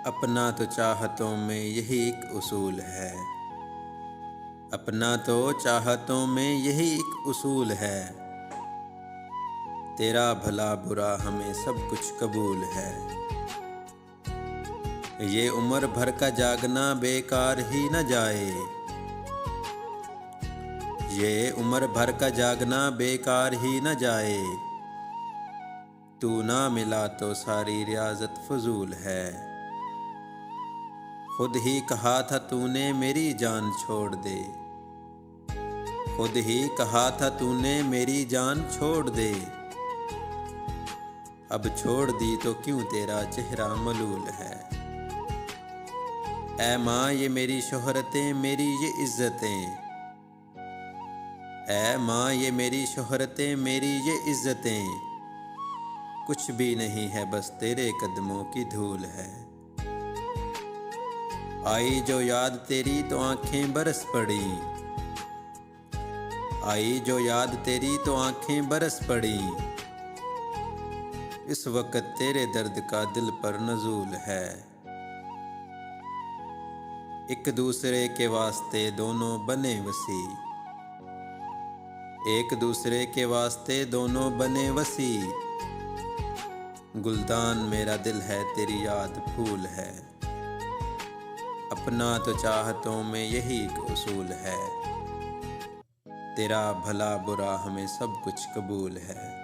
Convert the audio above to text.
अपना तो चाहतों में यही एक उसूल है। अपना तो चाहतों में यही एक उसूल है। तेरा भला बुरा हमें सब कुछ कबूल है। ये उम्र भर का जागना बेकार ही न जाए। ये उम्र भर का जागना बेकार ही न जाए। तू ना मिला तो सारी रियाजत फजूल है। खुद ही कहा था तूने मेरी जान छोड़ दे। खुद ही कहा था तूने मेरी जान छोड़ दे। अब छोड़ दी तो क्यों तेरा चेहरा मलूल है। ऐ माँ ये मेरी शोहरतें मेरी ये इज्जतें। ऐ माँ ये मेरी शोहरतें मेरी ये इज्जतें। कुछ भी नहीं है बस तेरे कदमों की धूल है। आई जो याद तेरी तो आंखें बरस पड़ी। आई जो याद तेरी तो आंखें बरस पड़ी। इस वक्त तेरे दर्द का दिल पर नजूल है। एक दूसरे के वास्ते दोनों बने वसी। एक दूसरे के वास्ते दोनों बने वसी। गुलदान मेरा दिल है तेरी याद फूल है। अपना तो चाहतों में यही एक उसूल है। तेरा भला बुरा हमें सब कुछ कबूल है।